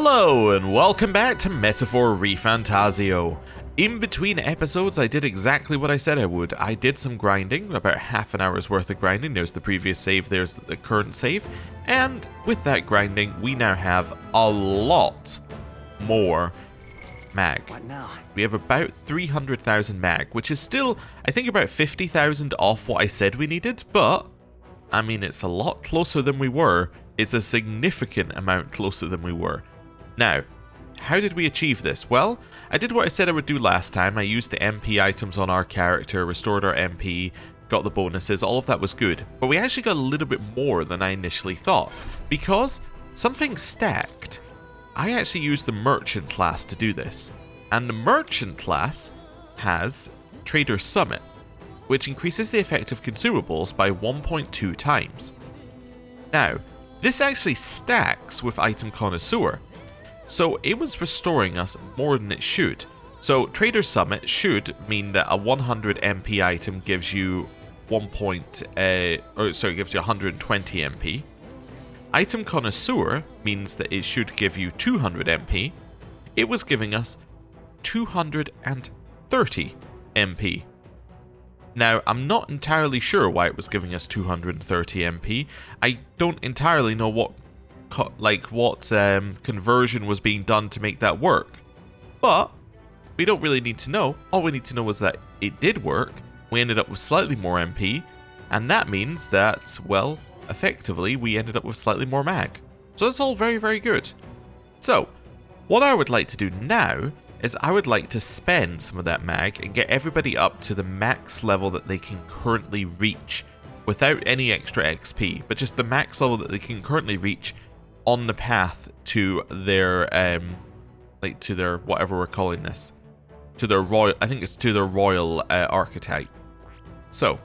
Hello and welcome back to Metaphor ReFantazio. In between episodes I did exactly what I said I would. I did some grinding, about half an hour's worth of grinding. There's the previous save, there's the current save. And with that grinding, we now have a lot more mag. What now? We have about 300,000 mag, which is still, I think, about 50,000 off what I said we needed, but I mean, it's a lot closer than we were. It's a significant amount closer than we were. Now, how did we achieve this? Well, I did what I said I would do last time. I used the MP items on our character, restored our MP, got the bonuses, all of that was good. But we actually got a little bit more than I initially thought, because something stacked. I actually used the merchant class to do this, and the merchant class has Trader Summit, which increases the effect of consumables by 1.2 times. Now, this actually stacks with Item Connoisseur, so it was restoring us more than it should. So Trader Summit should mean that a 100 MP item gives you gives you 120 MP. Item Connoisseur means that it should give you 200 MP. It was giving us 230 MP. Now, I'm not entirely sure why it was giving us 230 MP. I don't entirely know what conversion was being done to make that work. But we don't really need to know. All we need to know is that it did work. We ended up with slightly more MP, and that means that, well, effectively, we ended up with slightly more mag. So that's all very, very good. So, what I would like to do now is I would like to spend some of that mag and get everybody up to the max level that they can currently reach without any extra XP, but just the max level that they can currently reach on the path to their to their whatever we're calling this, to their royal, I think it's to their royal archetype. So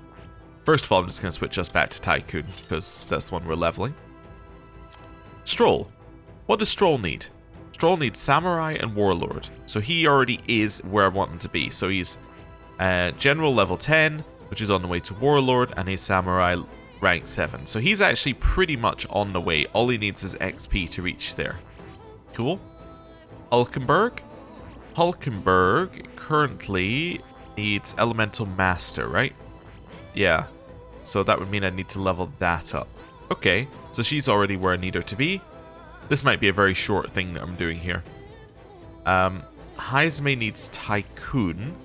first of all, I'm just going to switch us back to Tycoon because that's the one we're leveling. Stroll. What does Stroll need? Stroll needs Samurai and Warlord, so he already is where I want him to be. So he's General level 10, which is on the way to Warlord, and he's Samurai rank 7. So he's actually pretty much on the way. All he needs is XP to reach there. Cool. Hulkenberg. Hulkenberg currently needs Elemental Master, right? Yeah. So that would mean I need to level that up. Okay, so she's already where I need her to be. This might be a very short thing that I'm doing here. Heisme needs Tycoon,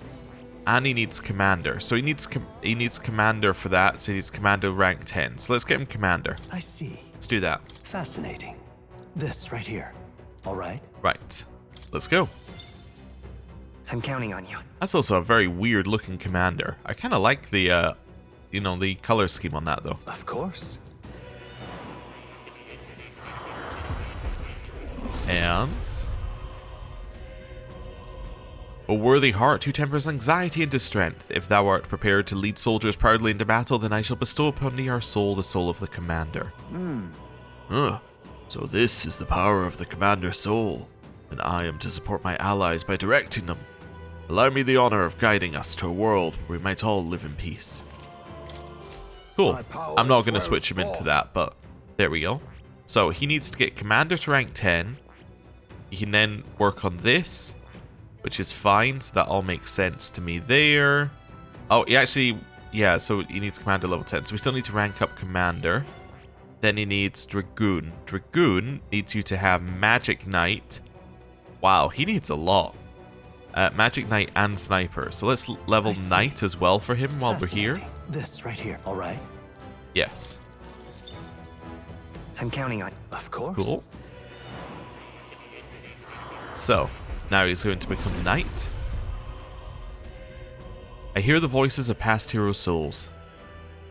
and he needs Commander. So he needs Commander for that, so he needs Commander rank 10. So let's get him Commander. I see. Let's do that. Fascinating. This right here. All right? Right. Let's go. I'm counting on you. That's also a very weird looking Commander. I kind of like the, the color scheme on that, though. Of course. And a worthy heart who tempers anxiety into strength. If thou art prepared to lead soldiers proudly into battle, then I shall bestow upon thee our soul, the soul of the commander. So this is the power of the commander's soul, and I am to support my allies by directing them. Allow me the honor of guiding us to a world where we might all live in peace. Cool. I'm not going to switch him into that, but there we go. So he needs to get Commander to rank 10. He can then work on this, which is fine, so that all makes sense to me there. Oh, he actually, yeah, so he needs Commander level 10. So we still need to rank up Commander. Then he needs Dragoon. Dragoon needs you to have Magic Knight. Wow, he needs a lot. Magic Knight and Sniper. So let's level Knight as well for him while we're here. This right here, all right? Yes. I'm counting on you. Of course. Cool. So, now he's going to become Knight. I hear the voices of past hero souls.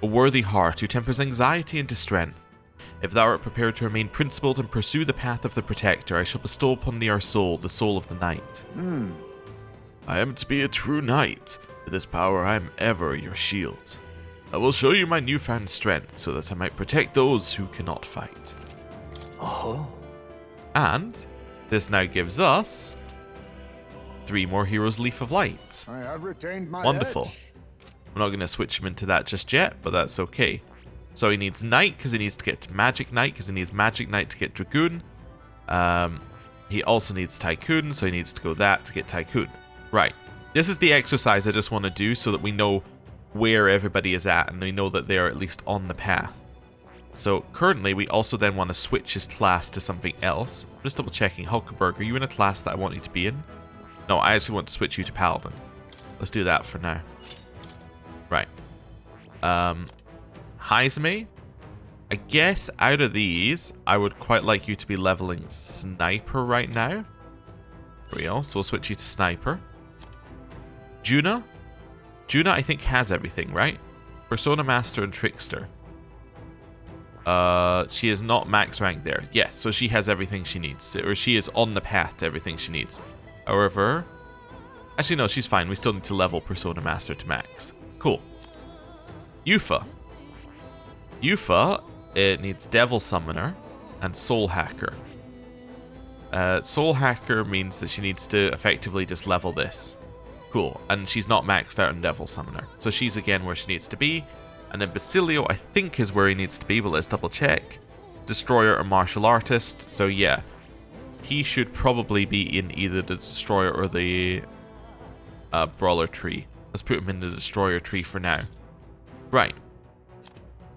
A worthy heart who tempers anxiety into strength. If thou art prepared to remain principled and pursue the path of the Protector, I shall bestow upon thee our soul, the soul of the Knight. I am to be a true knight. With this power I am ever your shield. I will show you my newfound strength, so that I might protect those who cannot fight. Oh. And this now gives us 3 more Heroes Leaf of Light. I have retained my Wonderful. edge. I'm not going to switch him into that just yet, but that's okay. So he needs Knight because he needs to get Magic Knight because he needs Magic Knight to get Dragoon. He also needs Tycoon, so he needs to go that to get Tycoon. Right. This is the exercise I just want to do so that we know where everybody is at and we know that they are at least on the path. So currently we also then want to switch his class to something else. I'm just double checking. Hulkenberg, are you in a class that I want you to be in? No, I actually want to switch you to Paladin. Let's do that for now. Right. Heizme, I guess out of these, I would quite like you to be leveling Sniper right now. There we go. So we'll switch you to Sniper. Juna. Juna, I think, has everything, right? Persona Master and Trickster. She is not max rank there. Yes, so she has everything she needs. Or she is on the path to everything she needs. However... Actually, no, she's fine. We still need to level Persona Master to max. Cool. Yufa. Yufa, it needs Devil Summoner and Soul Hacker. Soul Hacker means that she needs to effectively just level this. Cool. And she's not maxed out on Devil Summoner. So she's again where she needs to be. And then Basilio, I think, is where he needs to be, but let's double check. Destroyer or Martial Artist. So yeah, he should probably be in either the Destroyer or the Brawler tree. Let's put him in the Destroyer tree for now. Right.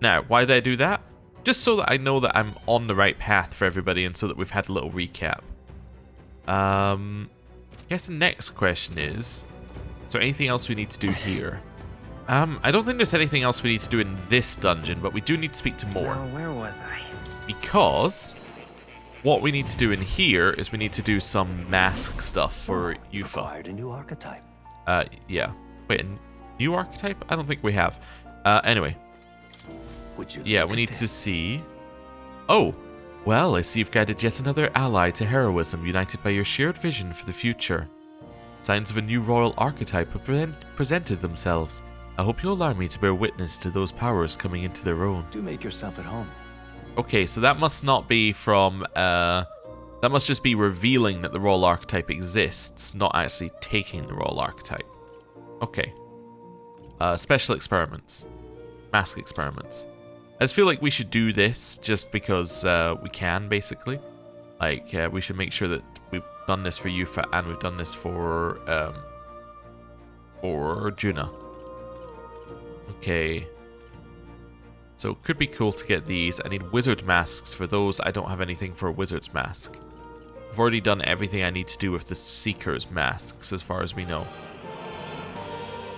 Now, why did I do that? Just so that I know that I'm on the right path for everybody and so that we've had a little recap. I guess the next question is there anything else we need to do here? I don't think there's anything else we need to do in this dungeon, but we do need to speak to more. Now, where was I? Because what we need to do in here is we need to do some mask stuff for Yufa. Acquired a new archetype. Yeah. Wait, a new archetype? I don't think we have. Anyway. Would you Yeah, look we at need to this? see... Oh! Well, I see you've guided yet another ally to heroism, united by your shared vision for the future. Signs of a new royal archetype have presented themselves. I hope you'll allow me to bear witness to those powers coming into their own. Do make yourself at home. Okay, so that must not be from... that must just be revealing that the royal archetype exists, not actually taking the royal archetype. Okay. Special experiments. Mask experiments. I just feel like we should do this just because we can, basically. Like, we should make sure that we've done this for Yufa and we've done this for Juna. Okay. So it could be cool to get these. I need wizard masks for those. I don't have anything for a wizard's mask. I've already done everything I need to do with the Seeker's masks, as far as we know.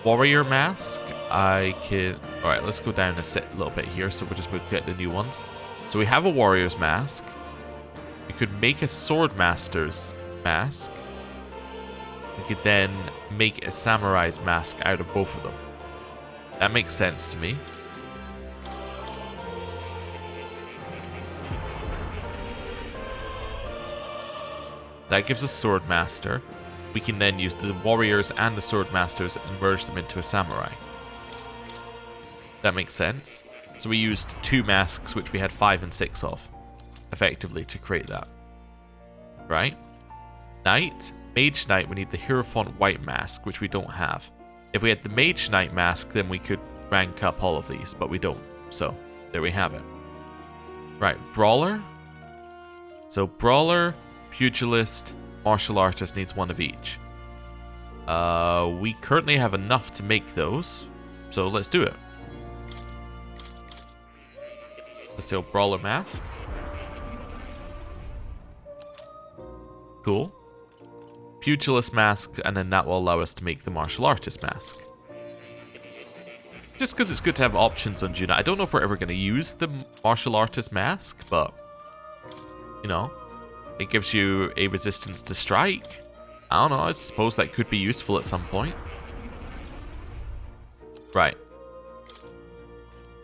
Warrior mask, I can... Alright, let's go down a little bit here, so we'll just get the new ones. So we have a warrior's mask. We could make a sword master's mask. We could then make a samurai's mask out of both of them. That makes sense to me. That gives us Sword Master. We can then use the Warriors and the Sword Masters and merge them into a Samurai. That makes sense. So we used 2 masks, which we had 5 and 6 of, effectively, to create that. Right? Knight. Mage Knight, we need the Hierophant White Mask, which we don't have. If we had the Mage Knight mask, then we could rank up all of these, but we don't. So, there we have it. Right, Brawler. So, Brawler, Pugilist, Martial Artist needs 1 of each. We currently have enough to make those, so let's do it. Let's do a Brawler mask. Cool. Pugilist mask, and then that will allow us to make the Martial Artist mask. Just because it's good to have options on Juna. I don't know if we're ever going to use the Martial Artist mask, but, you know, it gives you a resistance to strike. I don't know, I suppose that could be useful at some point. Right.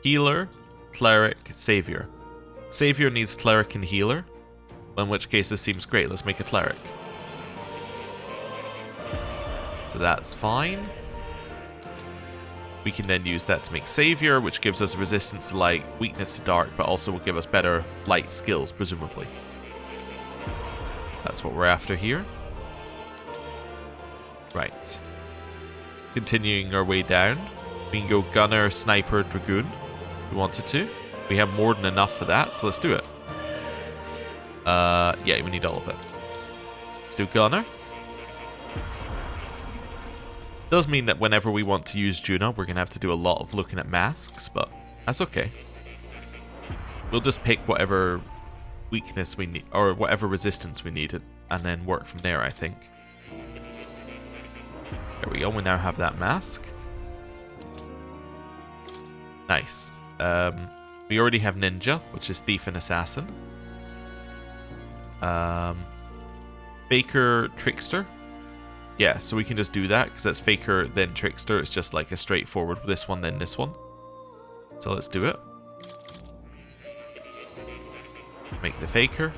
Healer, Cleric, Savior. Savior needs Cleric and Healer, in which case this seems great. Let's make a Cleric. So that's fine. We can then use that to make Savior, which gives us resistance to light, weakness to dark, but also will give us better light skills, presumably. That's what we're after here. Right. Continuing our way down. We can go Gunner, Sniper, Dragoon, if we wanted to. We have more than enough for that, so let's do it. Yeah, we need all of it. do Gunner. Does mean that whenever we want to use Juno, we're going to have to do a lot of looking at masks, but that's okay. We'll just pick whatever weakness we need, or whatever resistance we need, and then work from there, I think. There we go, we now have that mask. Nice. We already have Ninja, which is Thief and Assassin. Faker, Trickster. Yeah, so we can just do that, because that's Faker, then Trickster. It's just like a straightforward this one, then this one. So let's do it. Make the Faker.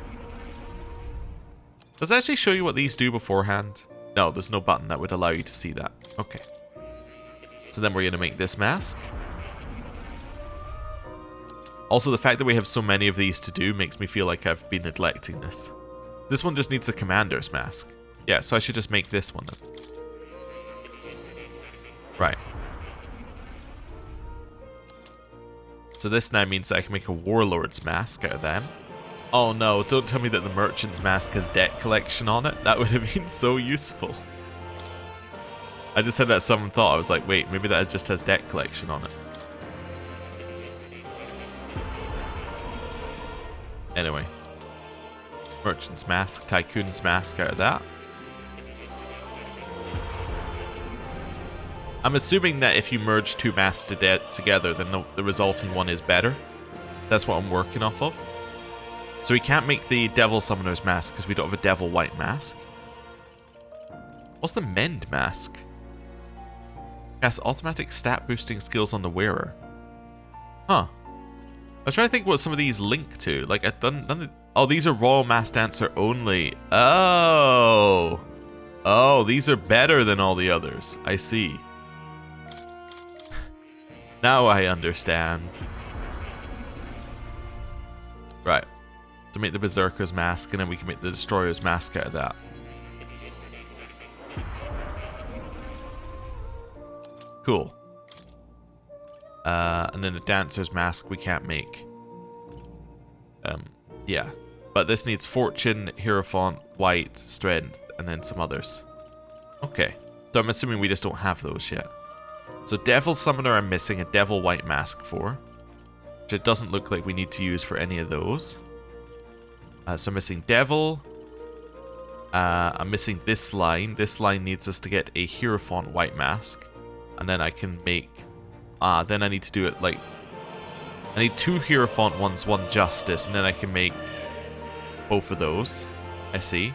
Does it actually show you what these do beforehand? No, there's no button that would allow you to see that. Okay. So then we're going to make this mask. Also, the fact that we have so many of these to do makes me feel like I've been neglecting this. This one just needs a commander's mask. Yeah, so I should just make this one then. Right. So this now means that I can make a warlord's mask out of them. Oh no, don't tell me that the merchant's mask has deck collection on it. That would have been so useful. I just had that sudden thought. I was like, wait, maybe that just has deck collection on it. Anyway. Merchant's mask, Tycoon's mask out of that. I'm assuming that if you merge two masks together, then the resulting one is better. That's what I'm working off of. So we can't make the Devil Summoner's mask because we don't have a Devil White mask. What's the Mend mask? Cast automatic stat boosting skills on the wearer. Huh. I was trying to think what some of these link to. Like, I've done oh, these are Royal Mass Dancer only. Oh. Oh, these are better than all the others. I see. Now I understand. Right. To make the Berserker's mask, and then we can make the Destroyer's mask out of that. Cool. And then the Dancer's mask we can't make. Yeah. But this needs Fortune, Hierophant, White, Strength, and then some others. Okay. So I'm assuming we just don't have those yet. So Devil Summoner I'm missing a Devil White mask for. Which it doesn't look like we need to use for any of those. So I'm missing Devil. I'm missing this line. This line needs us to get a Hierophant White mask. And then I can make... then I need to do it like... I need 2 Hierophant ones, 1 Justice, and then I can make both of those. I see.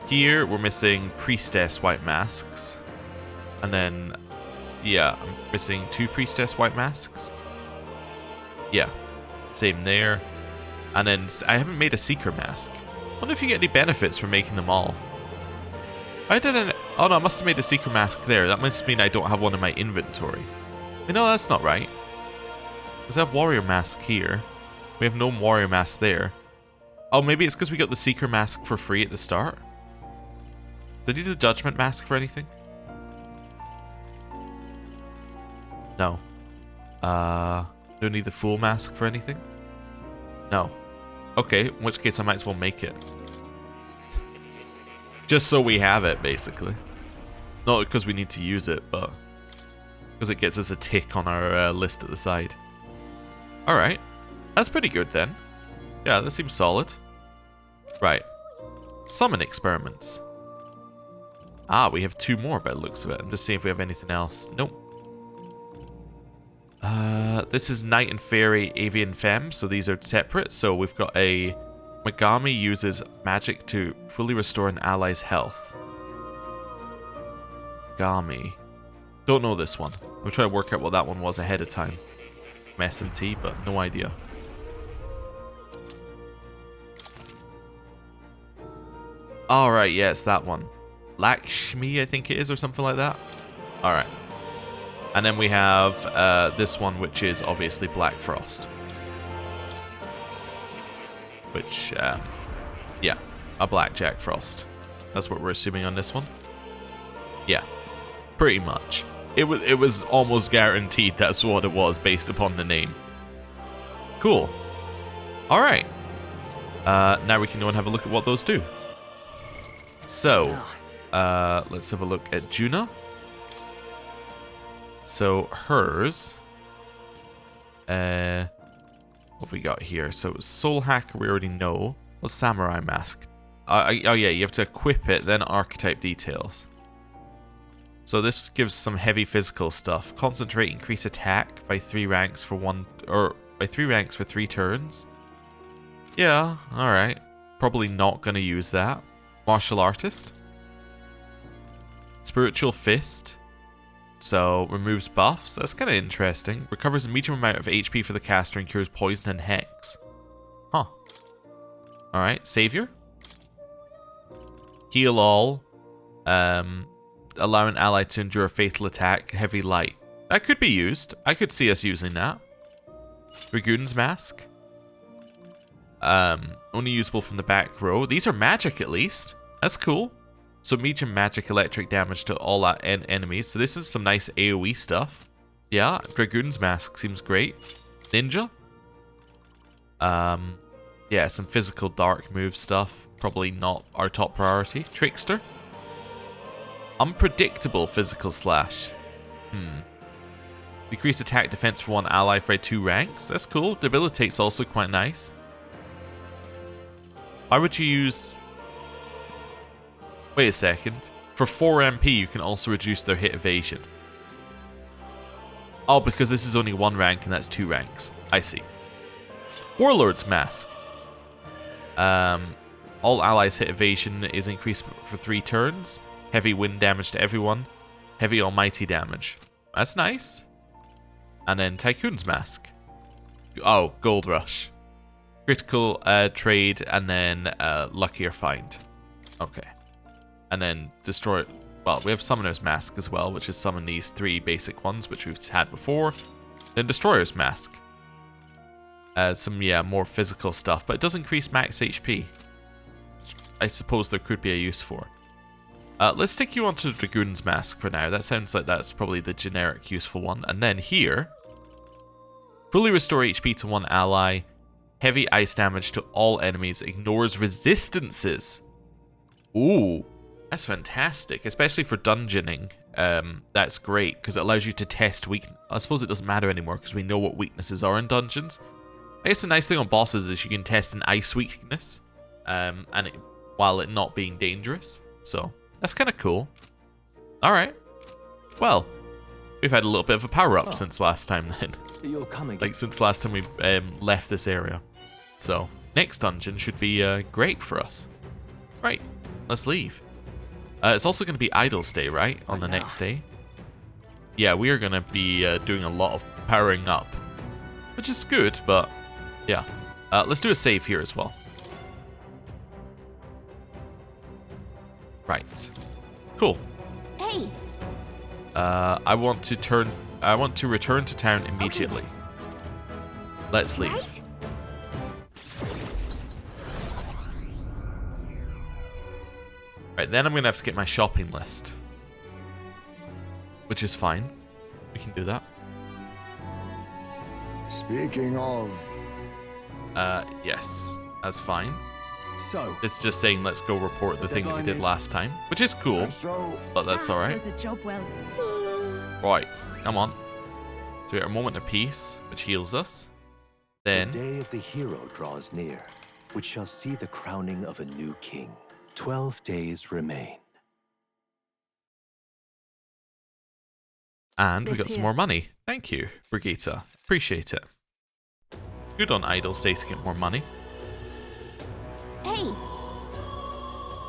Here, we're missing Priestess White masks. And then... Yeah, I'm missing 2 Priestess White masks. Yeah. Same there. And then I haven't made a Seeker mask. I wonder if you get any benefits from making them all. I didn't... Oh no, I must have made a Seeker mask there. That must mean I don't have one in my inventory. You know, that's not right. Because I have Warrior mask here. We have no Warrior mask there. Oh, maybe it's because we got the Seeker mask for free at the start. Did you need a Judgment mask for anything? No. Don't need the Fool mask for anything? No. Okay, in which case I might as well make it. Just so we have it, basically. Not because we need to use it, but because it gets us a tick on our list at the side. Alright. That's pretty good then. Yeah, that seems solid. Right. Summon experiments. Ah, we have 2 more by the looks of it. I'm just seeing if we have anything else. Nope. This is Knight and Fairy, Avian Femme, so these are separate. So we've got a... Megami uses magic to fully restore an ally's health. Megami. Don't know this one. I'm trying to work out what that one was ahead of time. From SMT, but no idea. Alright, yeah, it's that one. Lakshmi, I think it is, or something like that. Alright. And then we have this one, which is obviously Black Frost. Which, yeah, a Blackjack Frost. That's what we're assuming on this one. Yeah, pretty much. It was almost guaranteed that's what it was based upon the name. Cool. All right. Now we can go and have a look at what those do. So, let's have a look at Juna. So, hers... what have we got here? So, Soul Hacker we already know. What's Samurai Mask? Oh yeah, you have to equip it, then Archetype details. So this gives some heavy physical stuff. Concentrate, increase attack by 3 ranks for 3 turns. Yeah, alright. Probably not gonna use that. Martial Artist. Spiritual Fist. So, removes buffs. That's kind of interesting. Recovers a medium amount of HP for the caster and cures poison and hex. Huh. Alright, Savior. Heal all. Allow an ally to endure a fatal attack. Heavy light. That could be used. I could see us using that. Dragoon's Mask. Only usable from the back row. These are magic at least. That's cool. So medium magic electric damage to all enemies. So this is some nice AoE stuff. Yeah, Dragoon's Mask seems great. Ninja. Yeah, some physical dark move stuff. Probably not our top priority. Trickster. Unpredictable physical slash. Decrease attack defense for 1 ally for 2 ranks. That's cool. Debilitate's also quite nice. Why would you use... Wait a second. For 4 MP, you can also reduce their hit evasion. Oh, because this is only 1 rank and that's 2 ranks. I see. Warlord's Mask. All allies' hit evasion is increased for 3 turns. Heavy wind damage to everyone. Heavy almighty damage. That's nice. And then Tycoon's Mask. Oh, Gold Rush. Critical trade and then luckier find. Okay. And then destroy... Well, we have Summoner's Mask as well, which is summon these 3 basic ones, which we've had before. Then Destroyer's Mask. Some, more physical stuff, but it does increase max HP. Which I suppose there could be a use for. Let's take you onto the Dragoon's Mask for now. That sounds like that's probably the generic useful one. And then here... Fully restore HP to 1 ally. Heavy ice damage to all enemies. Ignores resistances. Ooh. That's fantastic. Especially for dungeoning. That's great, because it allows you to test weakness. I suppose it doesn't matter anymore, because we know what weaknesses are in dungeons. I guess the nice thing on bosses is you can test an ice weakness. While it not being dangerous. So... That's kind of cool. Alright. Well, we've had a little bit of a power-up since last time then. You'll come again. Like, since last time we left this area. So, next dungeon should be great for us. Right, let's leave. It's also going to be idle stay, right? On the next day. Yeah, we are going to be doing a lot of powering up. Which is good, but yeah. Let's do a save here as well. Right. Cool. Hey. I want to return to town immediately. Okay. Let's leave. Right? Right, then I'm going to have to get my shopping list. Which is fine. We can do that. Speaking of... yes. That's fine. So, it's just saying let's go report the thing that we did last time, which is cool, but that's alright. Right, come on. So we have a moment of peace, which heals us. Then... The day of the hero draws near, which shall see the crowning of a new king. 12 days remain. And we got some more money. Thank you, Brigitte. Appreciate it. Good on Idle Stay to get more money. Hey.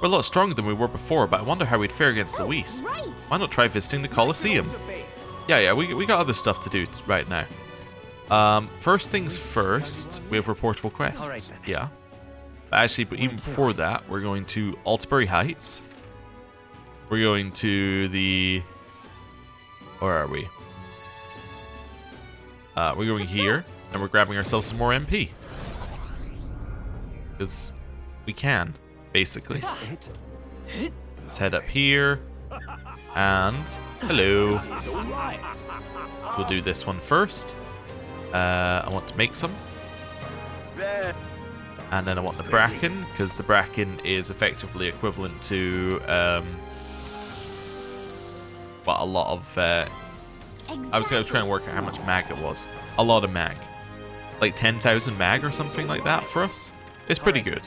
We're a lot stronger than we were before, but I wonder how we'd fare against the Whis. Right. Why not try visiting the Colosseum? Yeah, we got other stuff to do right now. First things first, we have reportable quests. Right, yeah. But actually, but even before that, we're going to Altsbury Heights. We're going to the... Where are we? We're going here, and we're grabbing ourselves some more MP. Because we can, basically. Let's head up here. And... Hello. We'll do this one first. I want to make some. And then I want the bracken, because the bracken is effectively equivalent to a lot of... I was trying to work out how much mag it was. A lot of mag. Like 10,000 mag or something like that for us. It's pretty good.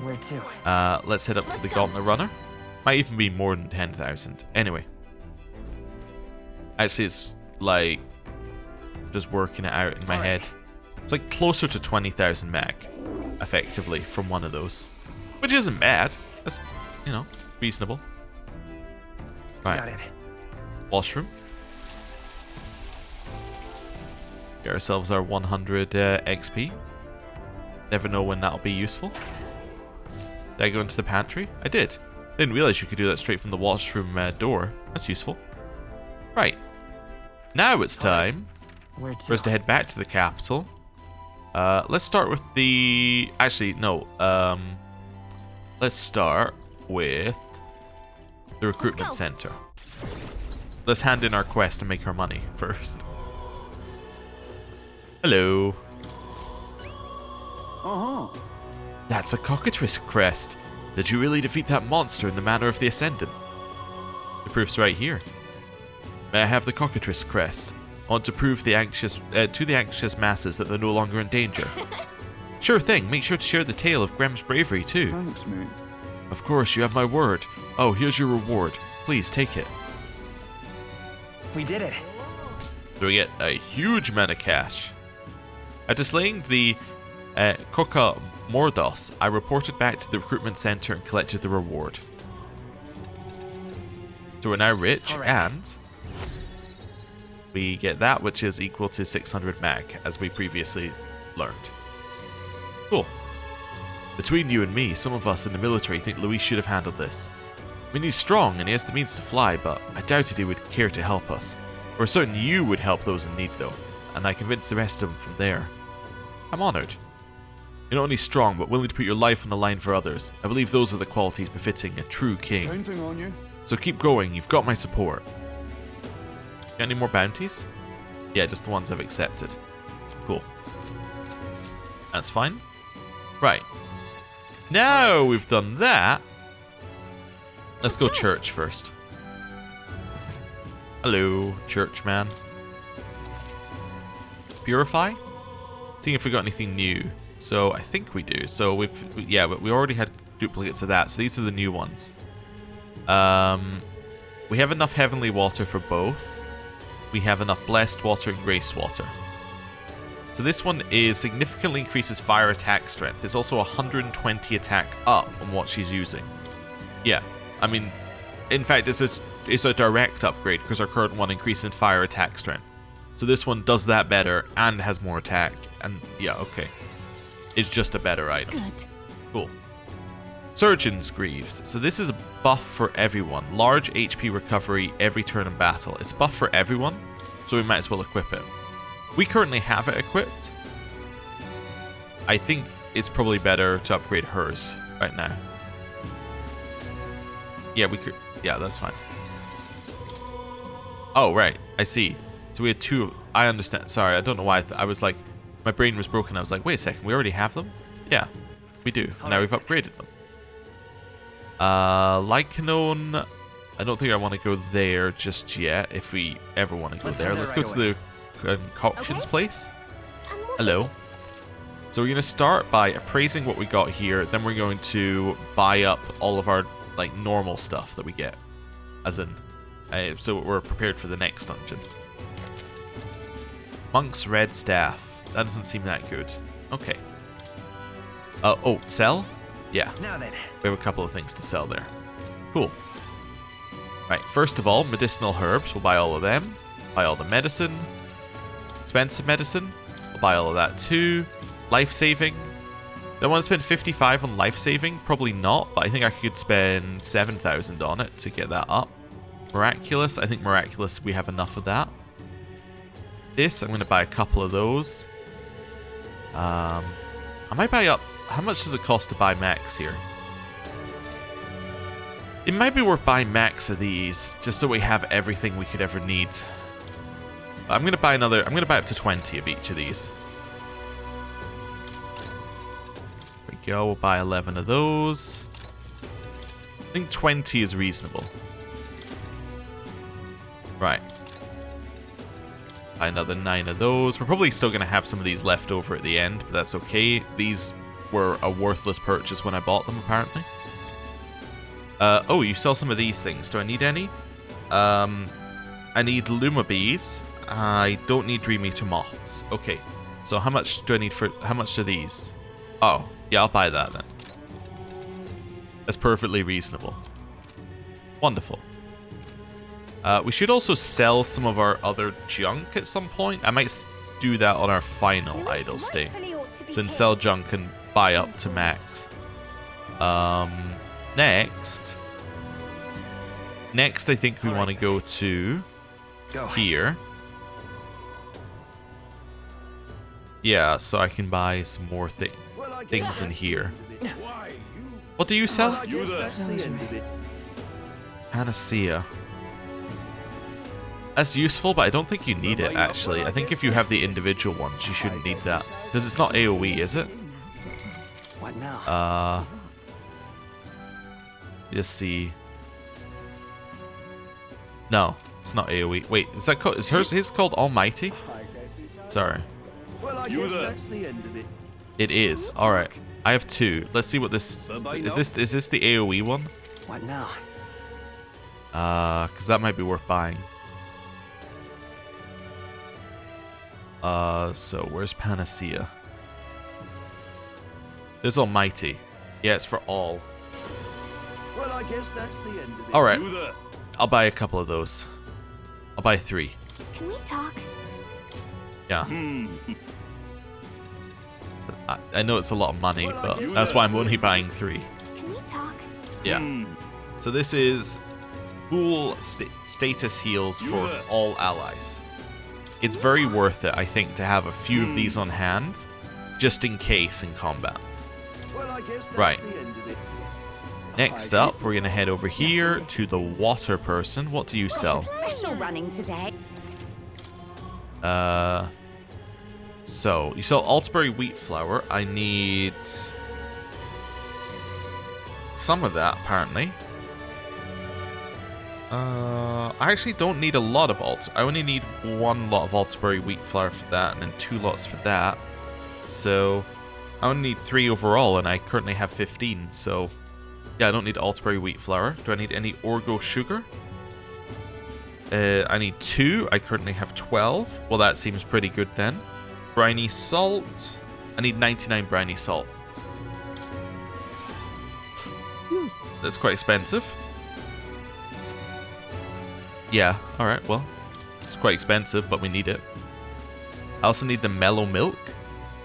Where to? Let's head up to the Gauntlet Runner. Might even be more than 10,000. Anyway. Actually, it's like... just working it out in my head. It's like closer to 20,000 mag, effectively, from one of those. Which isn't bad. That's, you know, reasonable. Right. Got it. Washroom. Get ourselves our 100 XP. Never know when that'll be useful. Did I go into the pantry? I did. Didn't realize you could do that straight from the washroom door. That's useful. Right. Now it's time Where for us to head back to the capital. Let's start with the... Actually, no. Let's start with the recruitment center. Let's hand in our quest and make our money first. Hello. Uh-huh. That's a cockatrice crest. Did you really defeat that monster in the manner of the Ascendant? The proof's right here. May I have the cockatrice crest? I want to prove to the anxious masses that they're no longer in danger. Sure thing. Make sure to share the tale of Graham's bravery too. Thanks, mate. Of course, you have my word. Oh, here's your reward. Please take it. We did it. So we get a huge amount of cash. After slaying the Coca Mordos, I reported back to the recruitment center and collected the reward. So we're now rich, All right. and we get that, which is equal to 600 mag, as we previously learned. Cool. Between you and me, some of us in the military think Luis should have handled this. I mean, he's strong and he has the means to fly, but I doubted he would care to help us. We're certain you would help those in need, though, and I convinced the rest of them from there. I'm honored. You're not only strong, but willing to put your life on the line for others. I believe those are the qualities befitting a true king. Counting on you. So keep going, you've got my support. Got any more bounties? Yeah, just the ones I've accepted. Cool. That's fine. Right. Now we've done that, let's go church first. Hello, church man. Purify? Seeing if we got anything new. So I think we do. So we already had duplicates of that. So these are the new ones. We have enough heavenly water for both. We have enough blessed water and graced water. So this one is significantly increases fire attack strength. It's also 120 attack up on what she's using. Yeah, I mean, in fact, it's a direct upgrade because our current one increases in fire attack strength. So this one does that better and has more attack. And yeah, okay. It's just a better item. Good. Cool. Surgeon's Greaves. So this is a buff for everyone. Large HP recovery every turn in battle. It's a buff for everyone, so we might as well equip it. We currently have it equipped. I think it's probably better to upgrade hers right now. Yeah, we could. Yeah, that's fine. Oh, right. I see. So we had two. I understand. Sorry, I don't know why. I was like, my brain was broken. I was like, wait a second. We already have them? Yeah, we do. Now we've upgraded them. Lycanone. I don't think I want to go there just yet. If we ever want to go there, let's go to the concoctions place. Hello. So we're going to start by appraising what we got here. Then we're going to buy up all of our like normal stuff that we get, as in, so we're prepared for the next dungeon. Monk's red staff. That doesn't seem that good. Okay. Oh, sell? Yeah. Now then. We have a couple of things to sell there. Cool. Right, first of all, medicinal herbs. We'll buy all of them. Buy all the medicine. Expensive medicine. We'll buy all of that too. Life-saving. Do I want to spend 55 on life-saving? Probably not, but I think I could spend 7,000 on it to get that up. Miraculous. I think Miraculous, we have enough of that. This, I'm going to buy a couple of those. I might buy up... How much does it cost to buy max here? It might be worth buying max of these, just so we have everything we could ever need. I'm going to buy another... I'm going to buy up to 20 of each of these. go. We'll buy 11 of those. I think 20 is reasonable. Right. Buy another 9 of those. We're probably still going to have some of these left over at the end, but that's okay. These were a worthless purchase when I bought them, apparently. Oh, you sell some of these things. Do I need any? I need Luma Bees. I don't need Dream Eater Moths. Okay. So how much do I need for... How much are these? Oh, yeah, I'll buy that then. That's perfectly reasonable. Wonderful. We should also sell some of our other junk at some point. I might do that on our final idle stay. So then sell junk and buy up to max. Next, I think we want to go to here. Yeah, so I can buy some more things in here. What do you sell? Panacea. That's useful, but I don't think you need it, actually. I think if you have the individual ones, you shouldn't need that. Because it's not AoE, is it? What now? Just see. No, it's not AoE. Wait, is that called? Is his called Almighty? Sorry. It is. All right. I have 2. Let's see what this is. This the AoE one? What now? Because that might be worth buying. So where's Panacea? There's Almighty. Yeah, it's for all. Well, I guess that's the end of it. All right. I'll buy a couple of those. I'll buy 3. Can we talk? Yeah. I know it's a lot of money, but that's why I'm only buying 3. Can we talk? Yeah. So this is full status heals for all allies. It's very worth it, I think, to have a few of these on hand, just in case in combat. Right. Next up, we're going to head over here to the water person. What do you sell? Special running today. So, you sell Altberry wheat flour. I need some of that, apparently. I actually don't need a lot of alt. I only need 1 lot of Altberry wheat flour for that, and then 2 lots for that. So, I only need 3 overall, and I currently have 15, so... Yeah, I don't need Altberry wheat flour. Do I need any Orgo sugar? I need 2. I currently have 12. Well, that seems pretty good then. Briny salt. I need 99 briny salt. That's quite expensive. Yeah, alright, well. It's quite expensive, but we need it. I also need the mellow milk,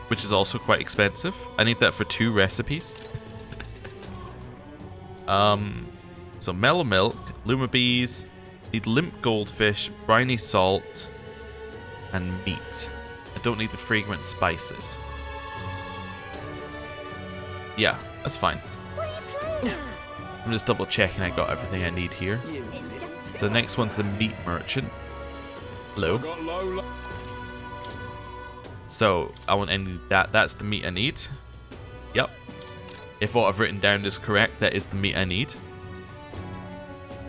which is also quite expensive. I need that for 2 recipes. So mellow milk, Luma bees, need limp goldfish, briny salt, and meat. I don't need the fragrant spices. Yeah, that's fine. I'm just double checking I got everything I need here. So the next one's the meat merchant. Hello. So I want any that. That's the meat I need. Yep. If what I've written down is correct, that is the meat I need.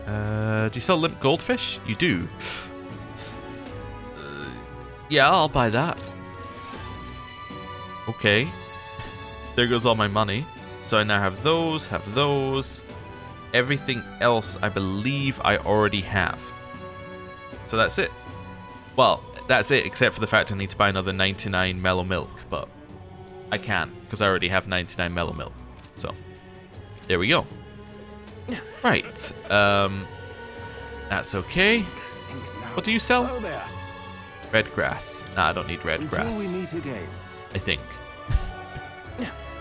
Do you sell limp goldfish? You do. Yeah, I'll buy that. Okay. There goes all my money. So I now have those, Everything else, I believe I already have. So that's it. Well, that's it, except for the fact I need to buy another 99 mellow milk, but I can't, because I already have 99 mellow milk. So, there we go. Right. That's okay. What do you sell? Red grass. Nah, I don't need red grass. We meet again. I think.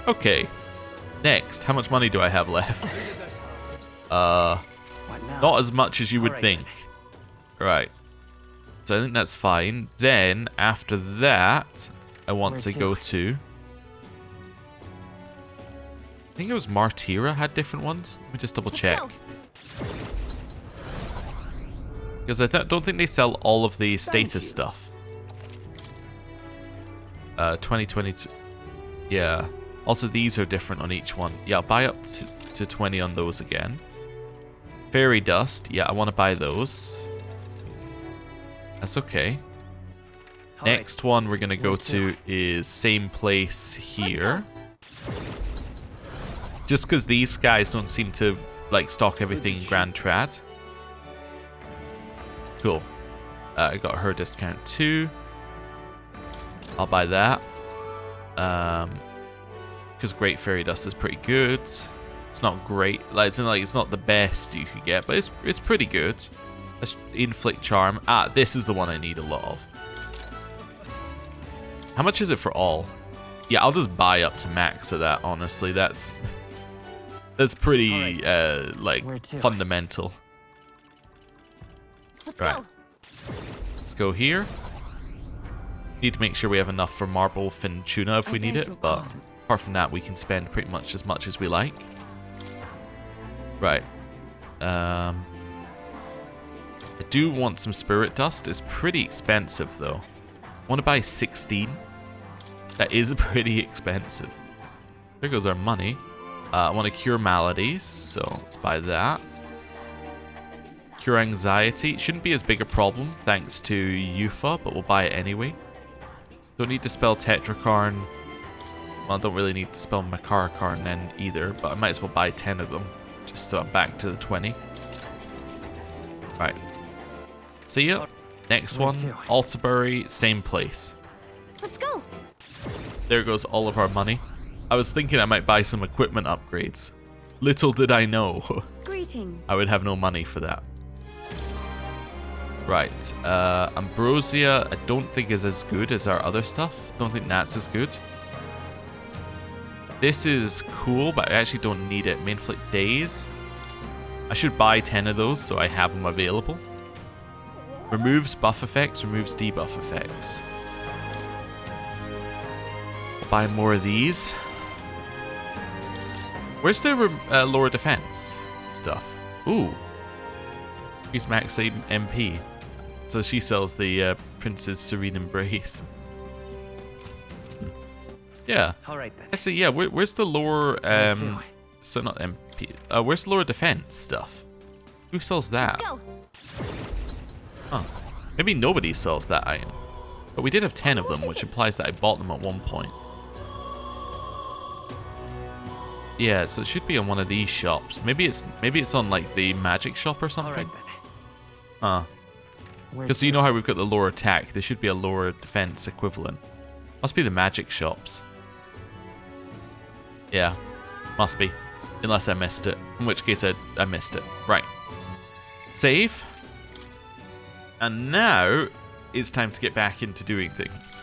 Okay. Next, how much money do I have left? Not as much as you would think. Right. So I think that's fine. Then, after that, I want to go to... I think it was Martira had different ones. Let me just double check. Because I don't think they sell all of the status stuff. 2022. Yeah. Also, these are different on each one. Yeah, I'll buy up to 20 on those again. Fairy dust. Yeah, I want to buy those. That's okay. Next one we're going to go to is same place here. Just because these guys don't seem to like stock everything in Grand Trad. Cool. I got her discount too. I'll buy that. Because Great Fairy Dust is pretty good. It's not great. Like it's not the best you could get, but it's pretty good. Let's Inflict Charm. Ah, this is the one I need a lot of. How much is it for all? Yeah, I'll just buy up to max of that, honestly. That's pretty like fundamental. Let's Right. go. Let's go here. Need to make sure we have enough for marble fin tuna if we need it, but apart from that we can spend pretty much as we like. Right. I do want some spirit dust. It's pretty expensive though. I want to buy 16. That is pretty expensive. There goes our money. I want to cure maladies, so let's buy that. Cure anxiety. Shouldn't be as big a problem thanks to Yufa, but we'll buy it anyway. Don't need to spell Tetrakarn. Well, I don't really need to spell Makarakarn then either, but I might as well buy 10 of them. Just so I'm back to the 20. Right. See ya. Next one. Altabury, same place. Let's go. There goes all of our money. I was thinking I might buy some equipment upgrades. Little did I know. Greetings. I would have no money for that. Right. Ambrosia, I don't think is as good as our other stuff. Don't think that's as good. This is cool, but I actually don't need it. Mainflict Days. I should buy 10 of those so I have them available. Removes buff effects, removes debuff effects. I'll buy more of these. Where's the lower defense stuff? Ooh. Increase max MP. So she sells the Prince's Serene Embrace. Yeah. All right then. Actually, yeah. Where's the lower? So not MP. Where's the lower defense stuff? Who sells that? Let's go. Huh. Maybe nobody sells that item. But we did have 10 of them, which implies that I bought them at one point. Yeah, so it should be on one of these shops. Maybe it's on like the magic shop or something. Huh. Because you know how we've got the lower attack, there should be a lower defense equivalent. Must be the magic shops. Yeah, must be. Unless I missed it. In which case I missed it. Right. Save. And now it's time to get back into doing things.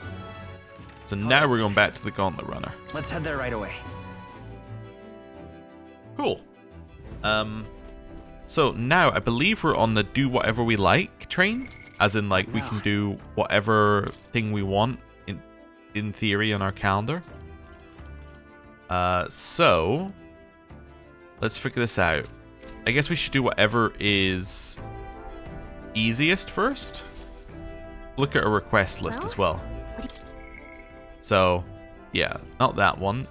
So now we're going back to the Gauntlet Runner. Let's head there right away. Cool. So now I believe we're on the do whatever we like train. As in, like, we can do whatever thing we want in theory on our calendar. So let's figure this out. I guess we should do whatever is easiest first. Look at a request list as well. So, yeah, not that one.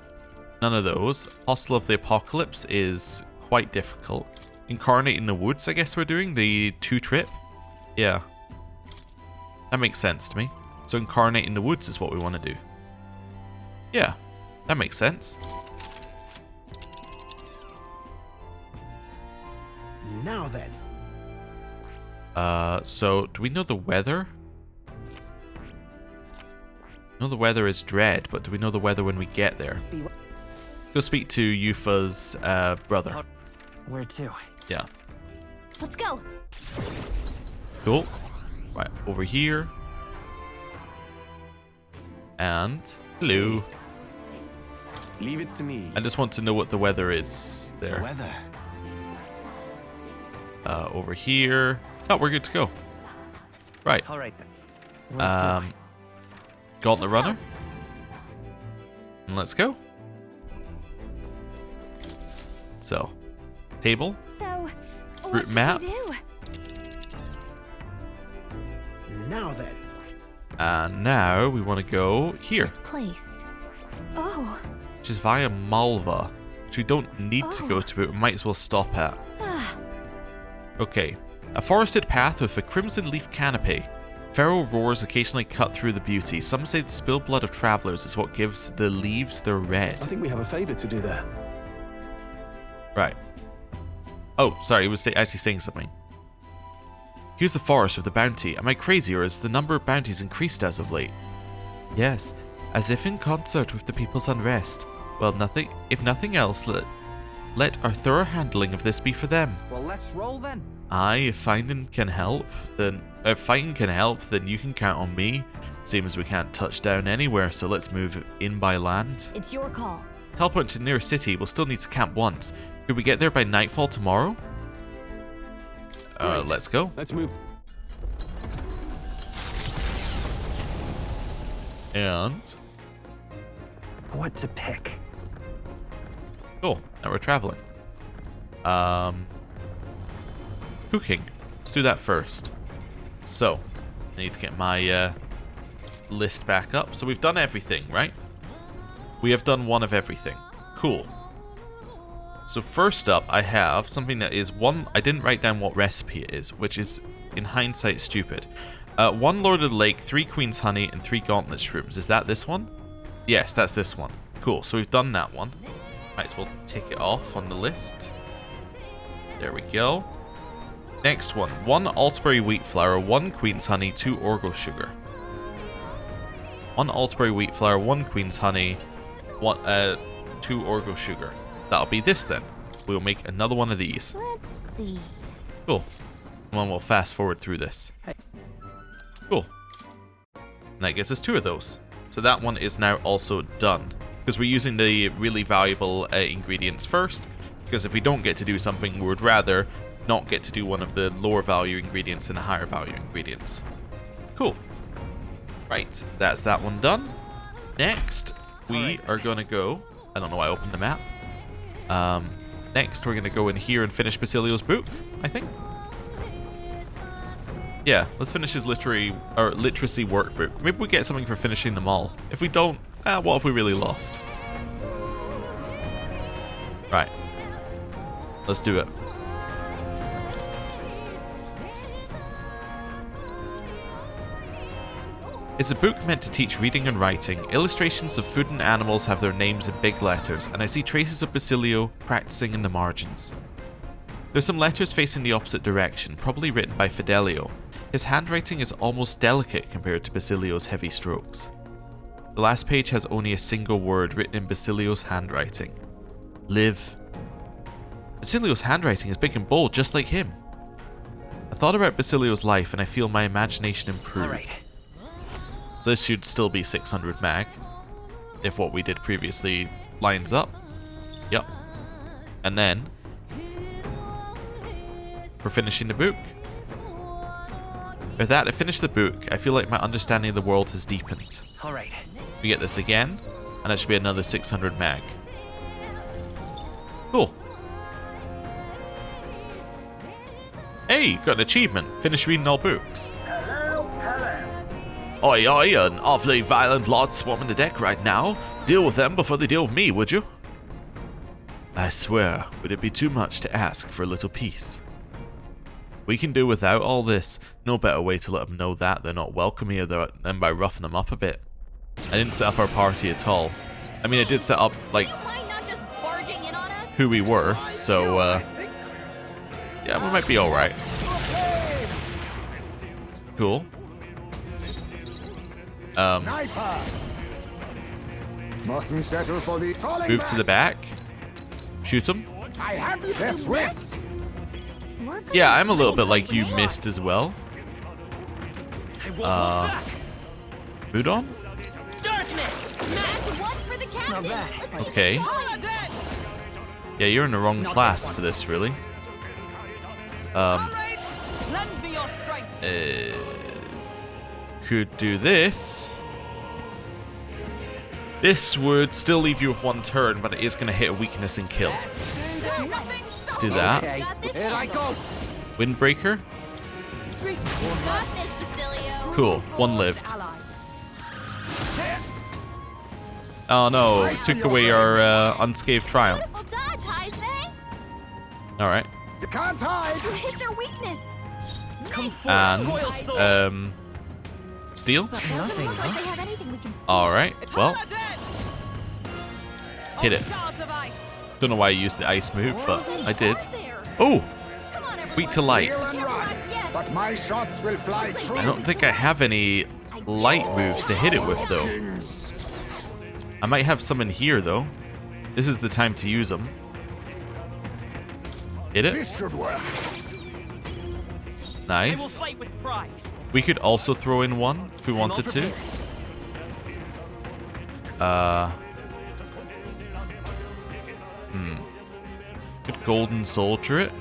None of those. Hostel of the Apocalypse is quite difficult. Incarnate in the Woods, I guess we're doing the 2-trip. Yeah. That makes sense to me. So Incarnate in the Woods is what we want to do. Yeah, that makes sense. Now then. So do we know the weather? We know the weather is dread, but do we know the weather when we get there? Go speak to Yufa's brother. Where to? Yeah. Let's go. Cool. Right, over here. And hello. Leave it to me. I just want to know what the weather is The there. weather. Over here. Oh, we're good to go. Right. All right then. Gauntlet Runner. And let's go. So, table. So, what Route should map. we do? Now then. And now we want to go here. This place. Oh, which is via Malva, which we don't need to go to, but we might as well stop at. Okay. A forested path with a crimson leaf canopy. Feral roars occasionally cut through the beauty. Some say the spilled blood of travelers is what gives the leaves their red. I think we have a favor to do there. Right. Oh, sorry, he was actually saying something. Here's the forest with the bounty. Am I crazy, or has the number of bounties increased as of late? Yes, as if in concert with the people's unrest. Well, if nothing else, let our thorough handling of this be for them. Well, let's roll then. Aye, if fighting can help, then you can count on me. Seems we can't touch down anywhere, so let's move in by land. It's your call. Teleport to the nearest city. We'll still need to camp once. Could we get there by nightfall tomorrow? Great. Let's go. Let's move. And What to pick? cool. Now we're traveling. Cooking. Let's do that first. So, I need to get my list back up. So we've done everything, right? We have done one of everything. Cool. So first up, I have something that is one... I didn't write down what recipe it is, which is, in hindsight, stupid. 1 Lord of the Lake, 3 Queen's Honey, and 3 Gauntlet Shrooms. Is that this one? Yes, that's this one. Cool, so we've done that one. Might as well tick it off on the list. There we go. Next one. 1 Altberry Wheat Flour, 1 Queen's Honey, 2 Orgo Sugar. 1 Altberry Wheat Flour, 1 Queen's Honey, 2 Orgo Sugar. That'll be this then. We'll make another one of these. Let's see. Cool. And then we'll fast forward through this. Cool. And that gets us 2 of those. So that one is now also done. Because we're using the really valuable ingredients first. Because if we don't get to do something, we would rather not get to do one of the lower value ingredients and the higher value ingredients. Cool. Right, that's that one done. Next, we are going to go... I don't know why I opened the map. Next, we're going to go in here and finish Basilio's book, I think. Yeah, let's finish his literacy workbook. Maybe we get something for finishing them all. If we don't, what if we really lost? Right. Let's do it. Is a book meant to teach reading and writing? Illustrations of food and animals have their names in big letters, and I see traces of Basilio practicing in the margins. There's some letters facing the opposite direction, probably written by Fidelio. His handwriting is almost delicate compared to Basilio's heavy strokes. The last page has only a single word written in Basilio's handwriting. Live. Basilio's handwriting is big and bold, just like him. I thought about Basilio's life and I feel my imagination improved. All right. So this should still be 600 mag, if what we did previously lines up. Yep. And then, we're finishing the book. With that, I finished the book. I feel like my understanding of the world has deepened. All right. We get this again, and that should be another 600 mag. Cool. Hey, got an achievement. Finish reading all books. Oi, oi, an awfully violent lot swarming the deck right now. Deal with them before they deal with me, would you? I swear, would it be too much to ask for a little peace? We can do without all this. No better way to let them know that they're not welcome here than by roughing them up a bit. I didn't set up our party at all. I mean, I did set up, like, You mind not just barging in on us? who we were, so, yeah, we might be alright. Cool. Mustn't settle for the falling Move to the back. Shoot him. I have you there, Swift. We're good. Yeah, I'm a little bit like you missed as well. Mood on? That's one for the captain. Let's Okay. destroy it. Yeah, you're in the wrong class for this, really. Could do this. This would still leave you with 1 turn, but it is going to hit a weakness and kill. Let's do that. Okay, Got this, here I go. Windbreaker. Got this, Basilio. Cool. 1 lived. Oh no, took away our unscathed triumph. Beautiful dodge, Heisman. Alright. You can't hide. You hit their weakness. And, steal? Doesn't look like they have anything we can steal. Alright, well, hit it. Don't know why I used the ice move, but I did. Oh! Come on, everyone. Weak to light. Heal and run. But my shots will fly true. I don't think I have any light moves to hit it with, though. Kings. I might have some in here, though. This is the time to use them. Hit it. This should work. Nice. We could also throw in one if we wanted to. Could golden soldier it.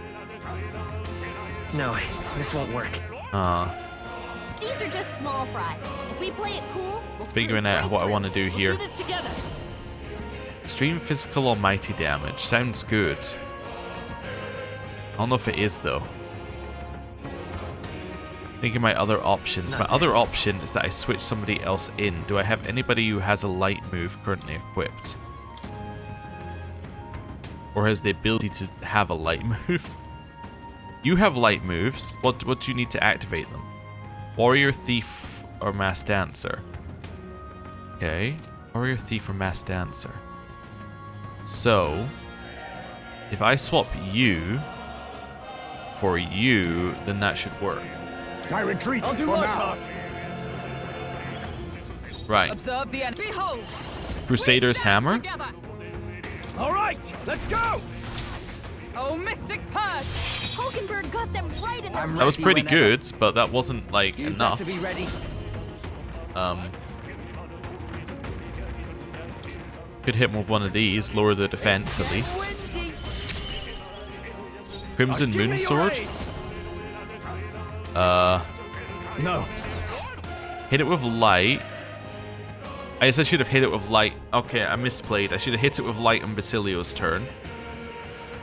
No, this won't work. These are just small fry. If we play it cool, we'll Figuring out what I want to do here. Extreme physical or mighty damage. Sounds good. I don't know if it is, though. Thinking my other options. My other option is that I switch somebody else in. Do I have anybody who has a light move currently equipped? Or has the ability to have a light move? You have light moves. What do you need to activate them? Warrior, Thief, or Mass Dancer? Okay. Warrior, Thief, or Mass Dancer. So, if I swap you for you, then that should work. I retreat for now. Right. Observe the end. Behold! Crusader's Hammer. Together. All right, let's go. Oh, Mystic Purge! Hulkenberg got them right in the That was pretty good, but that wasn't, like, enough. To be ready. Could hit him with one of these, lower the defense at least. Crimson Moon Sword. No. Hit it with light. I guess I should have hit it with light. Okay, I misplayed. I should have hit it with light on Basilio's turn.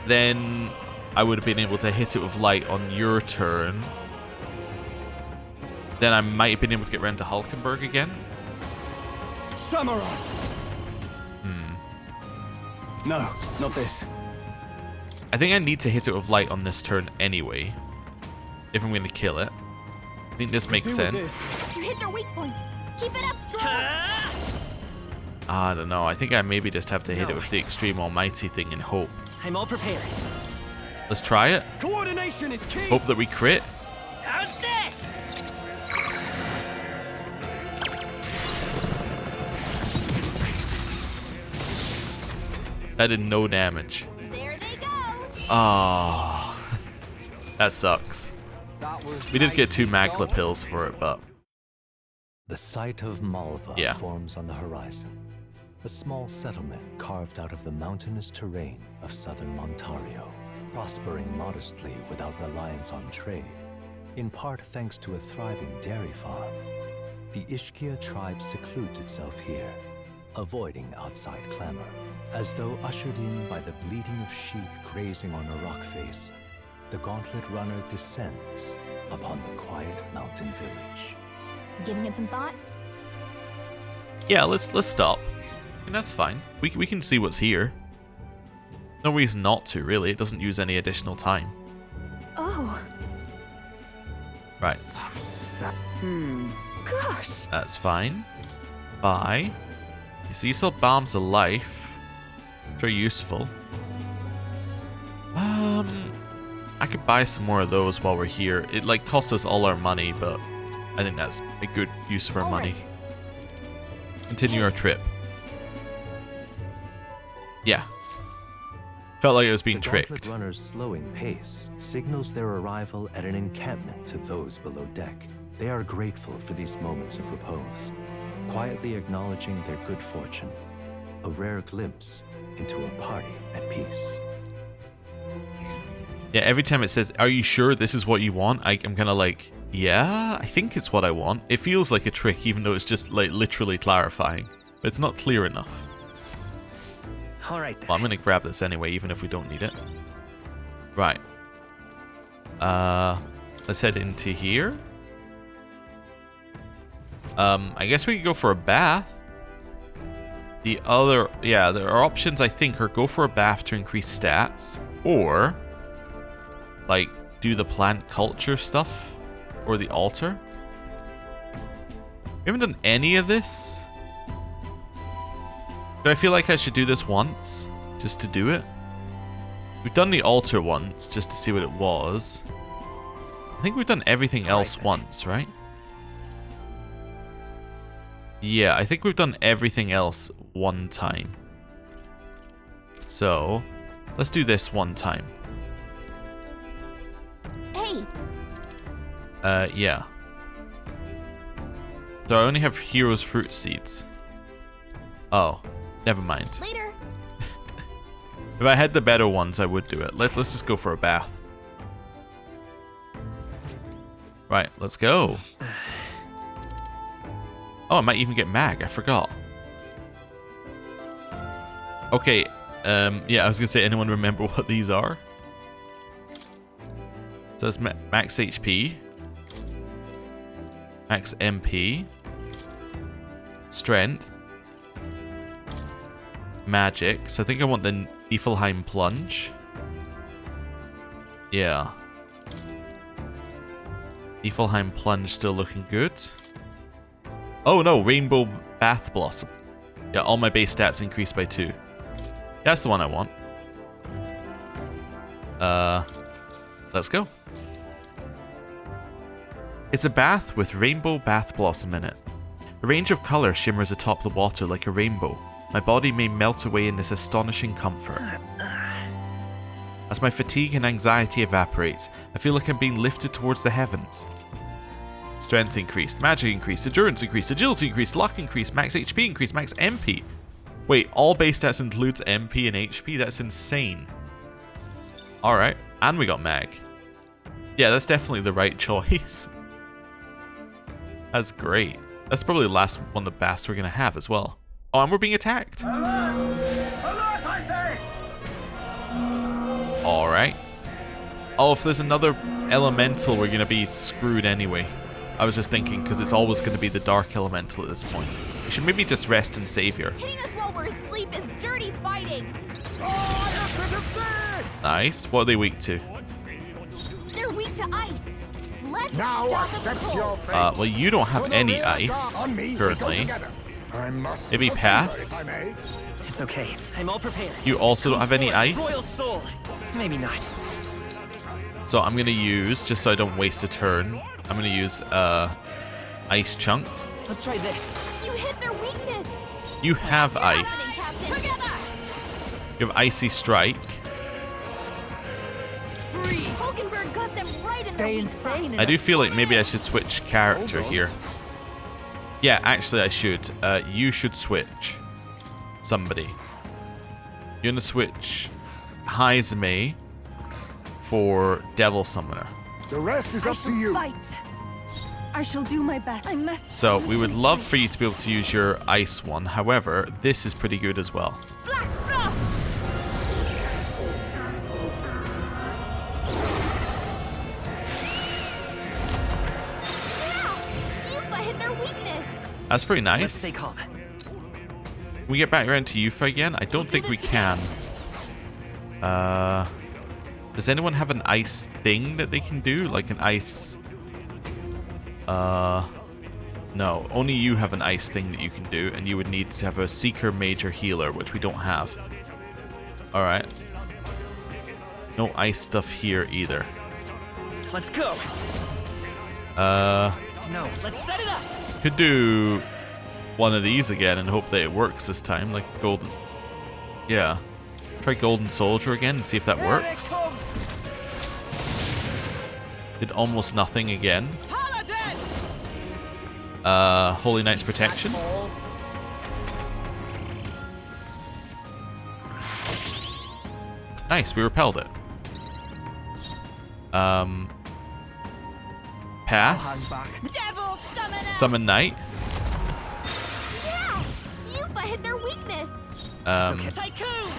Then I would have been able to hit it with light on your turn. Then I might have been able to get around to Hulkenberg again. Samurai. No, not this. I think I need to hit it with light on this turn anyway, if I'm going to kill it. I think this makes sense. You hit their weak point. Keep it up, strong. I don't know. I think I maybe just have to hit it with the Extreme Almighty thing and hope. I'm all prepared. Let's try it. Coordination is key. Hope that we crit. How's this? That did no damage. There they go. Ah, that sucks. We did get 2 Magla pills for it, but The site of Malva Yeah. forms on the horizon. A small settlement carved out of the mountainous terrain of southern Ontario, prospering modestly without reliance on trade, in part thanks to a thriving dairy farm. The Ishkia tribe secludes itself here, avoiding outside clamor, as though ushered in by the bleating of sheep grazing on a rock face. The gauntlet runner descends upon the quiet mountain village. Giving it some thought? yeah, let's stop. I mean, that's fine. We can see what's here. No reason not to, really. It doesn't use any additional time. Oh, Right. gosh. That's fine. Buy. Cecil Bombs of Life. Very useful. I could buy some more of those while we're here. It like costs us all our money, but I think that's a good use of our money. Continue our trip. Yeah. Felt like I was being The tricked. gauntlet runner's slowing pace signals their arrival at an encampment to those below deck. They are grateful for these moments of repose, quietly acknowledging their good fortune, a rare glimpse into a party at peace. Yeah, every time it says, "Are you sure this is what you want?" I'm kind of like, yeah, I think it's what I want. It feels like a trick, even though it's just like literally clarifying, but it's not clear enough. All right then. Well, I'm gonna grab this anyway, even if we don't need it. Right. Let's head into here. I guess we could go for a bath. The other, yeah, there are options I think are go for a bath to increase stats, or like do the plant culture stuff, or the altar. We haven't done any of this. Do I feel like I should do this once, just to do it? We've done the altar once, just to see what it was. I think we've done everything else once, right? Yeah, I think we've done everything else one time. So, let's do this one time. Hey, Yeah. So I only have Hero's Fruit Seeds. Oh, never mind. later. If I had the better ones, I would do it. Let's just go for a bath. Right, let's go. Oh, I might even get mag. I forgot. Okay. Yeah, I was gonna say, anyone remember what these are? So it's max HP, max MP, strength, magic. So I think I want the Niflheim Plunge. Yeah. Niflheim Plunge still looking good. Oh no, Rainbow Bath Blossom. Yeah, all my base stats increased by 2. That's the one I want. Let's go. It's a bath with Rainbow Bath Blossom in it. A range of color shimmers atop the water like a rainbow. My body may melt away in this astonishing comfort. As my fatigue and anxiety evaporates, I feel like I'm being lifted towards the heavens. Strength increased, magic increased, endurance increased, agility increased, luck increased, max HP increased, max MP. Wait, all base stats includes MP and HP? That's insane. Alright, and we got mag. Yeah, that's definitely the right choice. That's great. That's probably the last one of the baths we're going to have as well. Oh, and we're being attacked. Alright. Oh, if there's another elemental, we're going to be screwed anyway. I was just thinking, because it's always going to be the dark elemental at this point. We should maybe just rest and save here. Hitting us while we're asleep is dirty fighting. Nice. What are they weak to? They're weak to ice. Let's Now stop accept the your cold. fate. Well, you don't have For the any real ice dark on me, we go currently. together. I must Maybe fulfill pass? it, if I may. It's okay. I'm all prepared. You also don't have any Royal ice? soul. Maybe not. So I'm going to use, just so I don't waste a turn, I'm going to use Ice Chunk. Let's try this. You hit their weakness. You have You're not ice. running, Captain. Together. You have Icy Strike. Free. Hulkenberg got them right in Stay their weak insane. spot. I do feel like maybe I should switch character here. Yeah, actually I should. You should switch. Somebody. You're going to switch Heizme for Devil Summoner. The rest is up to you. Fight. I shall do my best. I must. So we would love for you to be able to use your ice one. However, this is pretty good as well. Black Frost. Yeah. Yufa hit their weakness. That's pretty Let's nice. stay calm. Can we get back around to Yufa again? I don't think we can. Does anyone have an ice thing that they can do? Like an ice... No. Only you have an ice thing that you can do, and you would need to have a Seeker Major Healer, which we don't have. Alright. No ice stuff here either. Let's go. Uh... No, let's set it up. Could do one of these again and hope that it works this time, like golden. Yeah. Try Golden Soldier again and see if that works. Did almost nothing again. Holy Knight's Protection. Nice, we repelled it. Pass. Devil Summoner. Summon Knight. Yeah. Yufa hit their weakness. Tycoon.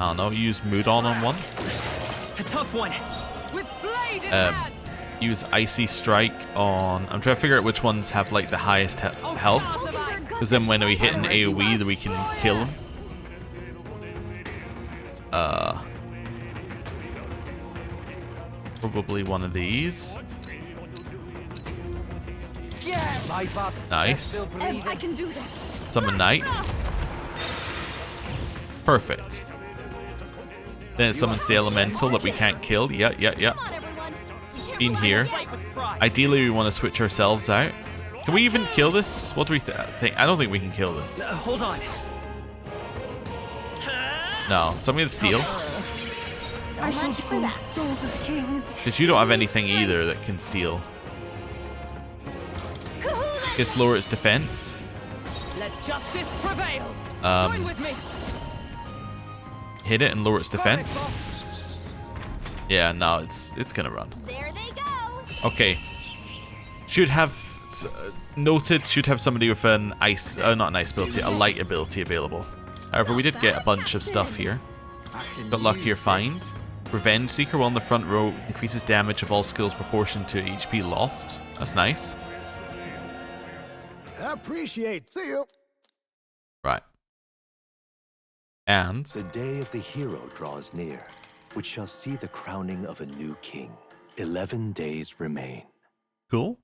I don't know, use Mood on one. A tough one. With blade in hand. Use Icy Strike on... I'm trying to figure out which ones have like the highest health. Out of ice. Hulkenberg got Because then when we hit an AoE, then we can kill him. Probably one of these. Nice. I can do this. Summon Knight. Perfect. Then it summons the elemental that we can't kill. Yeah. Come on, everyone. In here. Ideally, we want to switch ourselves out. Can we even kill this? What do we think? I don't think we can kill this. Hold on. No. So I'm going to steal. I shall much for do that. souls of kings. Because you don't have anything either that can steal. Kahuna! Just lower its defense. Let justice prevail. Join with me. Hit it and lower its defense. Yeah, no, it's gonna run. There they go. Okay. Should have noted. Should have somebody with an ice, not an ice ability, a light ability available. However, we did get a bunch of stuff here. Got luckier find. Revenge Seeker while on the front row increases damage of all skills proportion to HP lost. That's nice. Appreciate. See you. Right. And The day of the hero draws near, which shall see the crowning of a new king. 11 days remain. cool.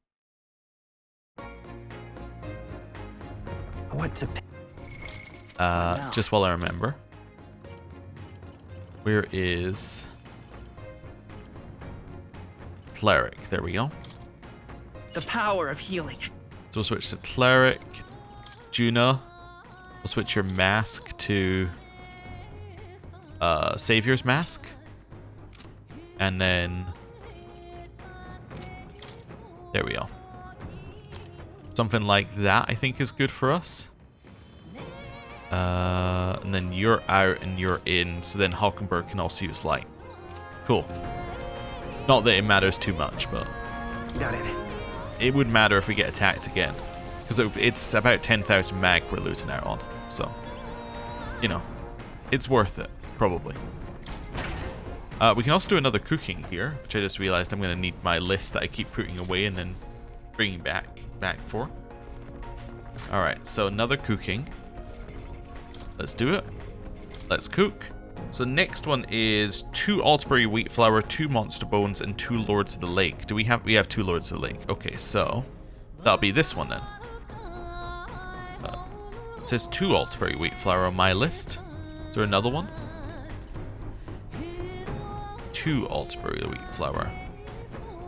I want to. Just while I remember. Where is Cleric? There we go. The power of healing. So we'll switch to Cleric. Juna. We'll switch your mask to Savior's Mask. And then there we go. Something like that I think is good for us. And then you're out and you're in, so then Hulkenberg can also use light. Cool. Not that it matters too much, but Got it. it would matter if we get attacked again. Because it's about 10,000 mag we're losing out on. So, you know, it's worth it, probably. We can also do another cooking here, which I just realized I'm going to need my list that I keep putting away and then bringing back for. Alright, so another cooking. Let's do it. Let's cook. So next one is 2 Altbury wheat flour, 2 monster bones, and 2 Lords of the Lake. We have 2 Lords of the Lake. Okay, so that'll be this one then. It says 2 Altbury wheat flour on my list. Is there another one? 2 Altbury wheat flour.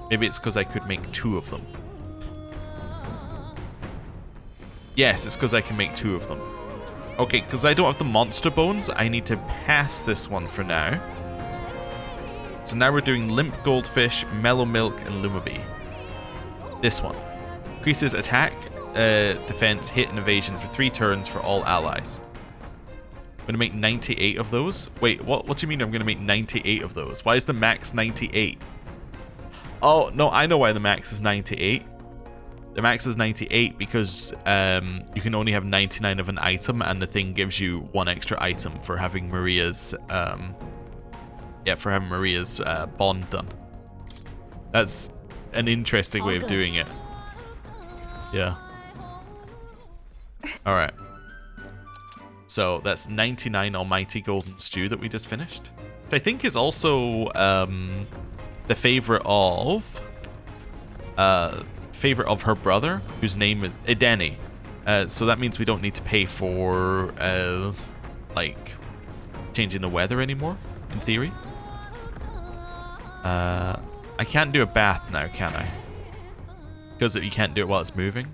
Maybe it's because I could make 2 of them. Yes, it's because I can make 2 of them. Okay, because I don't have the monster bones, I need to pass this one for now. So now we're doing Limp Goldfish, Mellow Milk, and Lumabee. This one. Increases attack, defense, hit, and evasion for 3 turns for all allies. I'm going to make 98 of those. Wait, what do you mean I'm going to make 98 of those? Why is the max 98? Oh, no, I know why the max is 98. The max is 98 because you can only have 99 of an item, and the thing gives you 1 extra item for having Maria's bond done. That's an interesting way of doing it. Yeah. All right. So that's 99 Almighty Golden Stew that we just finished, which I think is also the favorite of her brother, whose name is Edeni. So that means we don't need to pay for like changing the weather anymore, in theory. I can't do a bath now, can I? Because you can't do it while it's moving.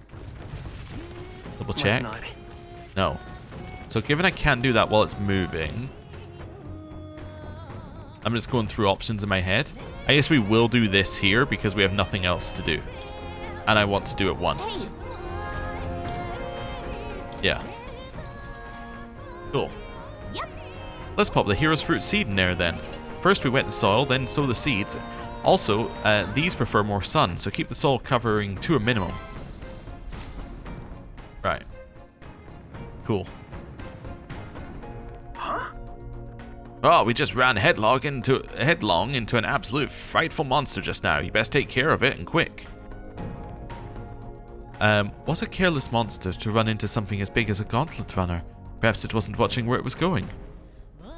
Double check. No. So given I can't do that while it's moving, I'm just going through options in my head. I guess we will do this here because we have nothing else to do. And I want to do it once. Yeah. Cool. Yep. Let's pop the Hero's Fruit seed in there then. First we wet the soil, then sow the seeds. Also, these prefer more sun, so keep the soil covering to a minimum. Right. Cool. Huh? Oh, we just ran headlong into an absolute frightful monster just now. You best take care of it and quick. What a careless monster to run into something as big as a gauntlet runner. Perhaps it wasn't watching where it was going.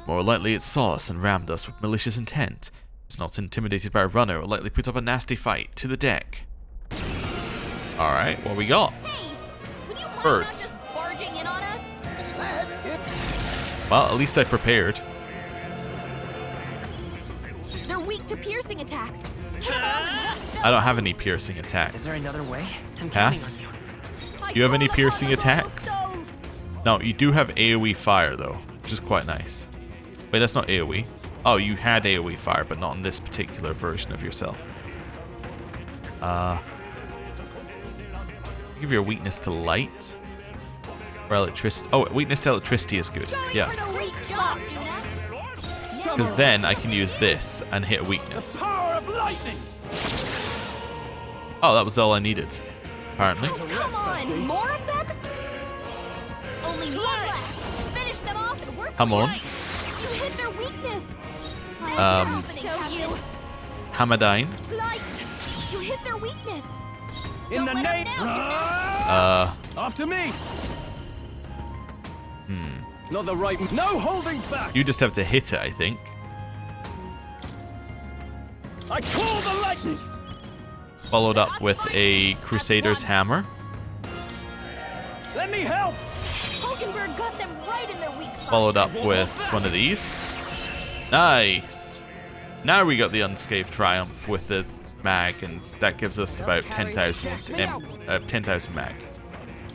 More likely it saw us and rammed us with malicious intent. It's not intimidated by a runner or likely put up a nasty fight. To the deck. Alright, what we got? Hey, would you mind Birds. not just barging in on us? Let's get Well, at least I prepared. They're weak to piercing attacks. Hit 'em all and I don't have any piercing attacks. Is there another way? I'm Pass. counting on you. Do you have any piercing attacks? No, you do have AoE fire though, which is quite nice. Wait, that's not AoE. Oh, you had AoE fire, but not in this particular version of yourself. Give your weakness to light. Or electricity. Oh, weakness to electricity is good. Yeah. Because then I can use this and hit a weakness. Power of lightning! Oh, that was all I needed. Apparently. Come on, more of them? Only one left. Finish them off and we're Come on. You hit their weakness. Show you. Hamadine. Light. You hit their weakness. In the Don't let name. up now, After me! Not the right. No holding back! You just have to hit it, I think. I call the lightning! Followed up with a Crusader's Hammer. Let me help! Hulkenberg got them right in their weak spot. Followed up with one of these. Nice. Now we got the Unscathed Triumph with the mag, and that gives us about 10,000 mag.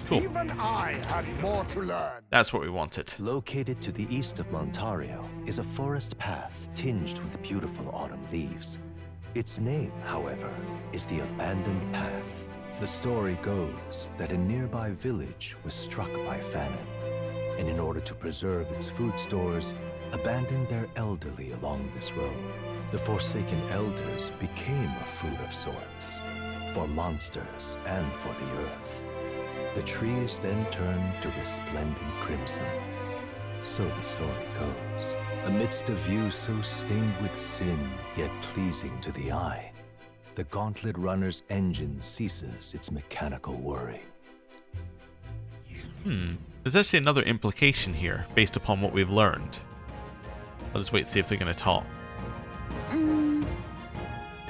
Cool. Even I had more to learn. That's what we wanted. Located to the east of Montario is a forest path tinged with beautiful autumn leaves. Its name, however, is the Abandoned Path. The story goes that a nearby village was struck by famine, and in order to preserve its food stores, abandoned their elderly along this road. The forsaken elders became a food of sorts, for monsters and for the earth. The trees then turned to resplendent crimson. So the story goes. Amidst a view so stained with sin, yet pleasing to the eye, the gauntlet runner's engine ceases its mechanical whirring. There's actually another implication here, based upon what we've learned. I'll just wait to see if they're going to talk.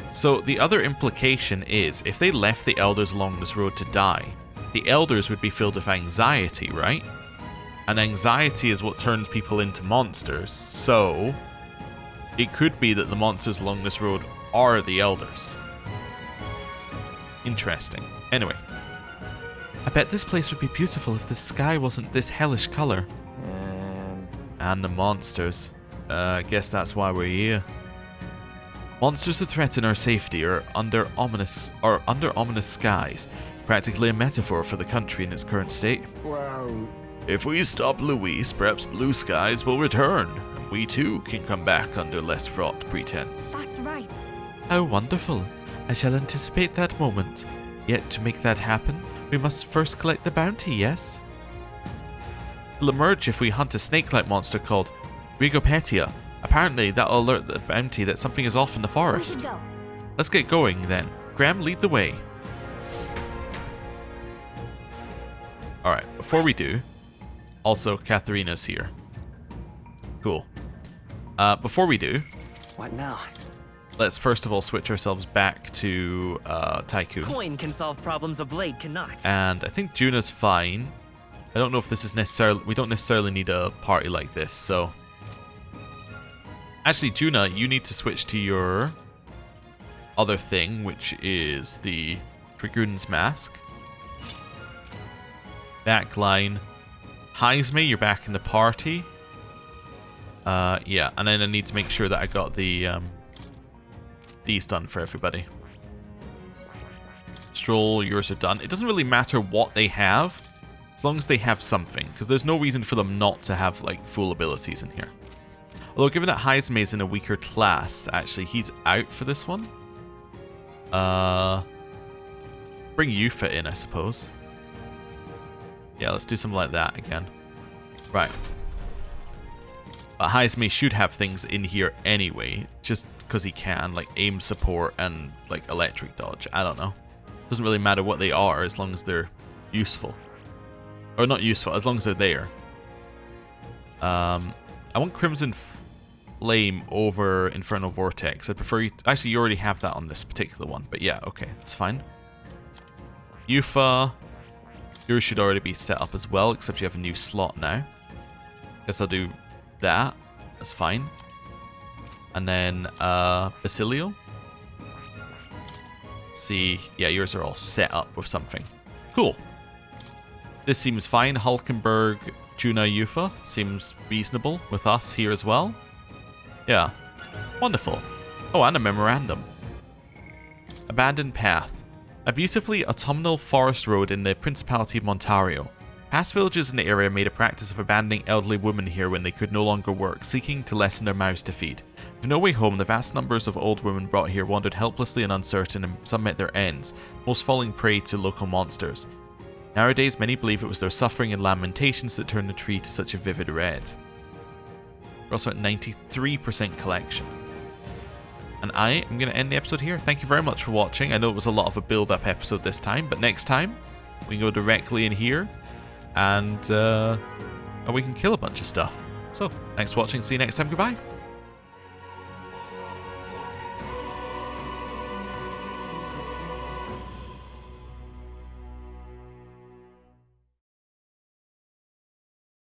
So the other implication is, if they left the elders along this road to die, the elders would be filled with anxiety, right? And anxiety is what turns people into monsters, so it could be that the monsters along this road are the elders. Interesting. Anyway. I bet this place would be beautiful if the sky wasn't this hellish color. And the monsters. I guess that's why we're here. Monsters that threaten our safety are under ominous skies. Practically a metaphor for the country in its current state. Well, If we stop Luis, perhaps blue skies will return. We too can come back under less fraught pretense. That's right. How wonderful. I shall anticipate that moment. Yet to make that happen, we must first collect the bounty, yes? Will emerge if we hunt a snake-like monster called Rigopetia. Apparently, that'll alert the bounty that something is off in the We forest. should go. Let's get going then. Graham, lead the way. Alright, before we do, also Katharina's here. Cool. Before we do, What now? let's first of all switch ourselves back to Tycoon. Coin can solve problems a blade cannot. And I think Juna's fine. I don't know if this is necessarily... We don't necessarily need a party like this, so... Actually, Juna, you need to switch to your other thing, which is the Dragoon's Mask. Backline. Heisme, you're back in the party. Yeah, and then I need to make sure that I got the these done for everybody. Stroll, yours are done. It doesn't really matter what they have, as long as they have something, because there's no reason for them not to have like full abilities in here. Although given that Heisme is in a weaker class, actually he's out for this one. Bring Yufa in, I suppose. Yeah, let's do something like that again. Right. But Heisme should have things in here anyway, just because he can, like aim support and like electric dodge. I don't know. Doesn't really matter what they are as long as they're useful. Or not useful, as long as they're there. I want Crimson Flame over Infernal Vortex. I prefer you... Actually, you already have that on this particular one. But yeah, okay, that's fine. Yufa. Yours should already be set up as well, except you have a new slot now. Guess I'll do that. That's fine. And then Basilio. See, yeah, yours are all set up with something. Cool. This seems fine. Hulkenberg, Juna, Yufa seems reasonable with us here as well. Yeah, wonderful. Oh, and a memorandum. Abandoned Path. A beautifully autumnal forest road in the Principality of Montario. Past villagers in the area made a practice of abandoning elderly women here when they could no longer work, seeking to lessen their mouths to feed. With no way home, the vast numbers of old women brought here wandered helplessly and uncertain, and some met their ends, most falling prey to local monsters. Nowadays, many believe it was their suffering and lamentations that turned the tree to such a vivid red. We're also at 93% collection. And I am going to end the episode here. Thank you very much for watching. I know it was a lot of a build-up episode this time, but next time we can go directly in here and we can kill a bunch of stuff. So, thanks for watching. See you next time. Goodbye.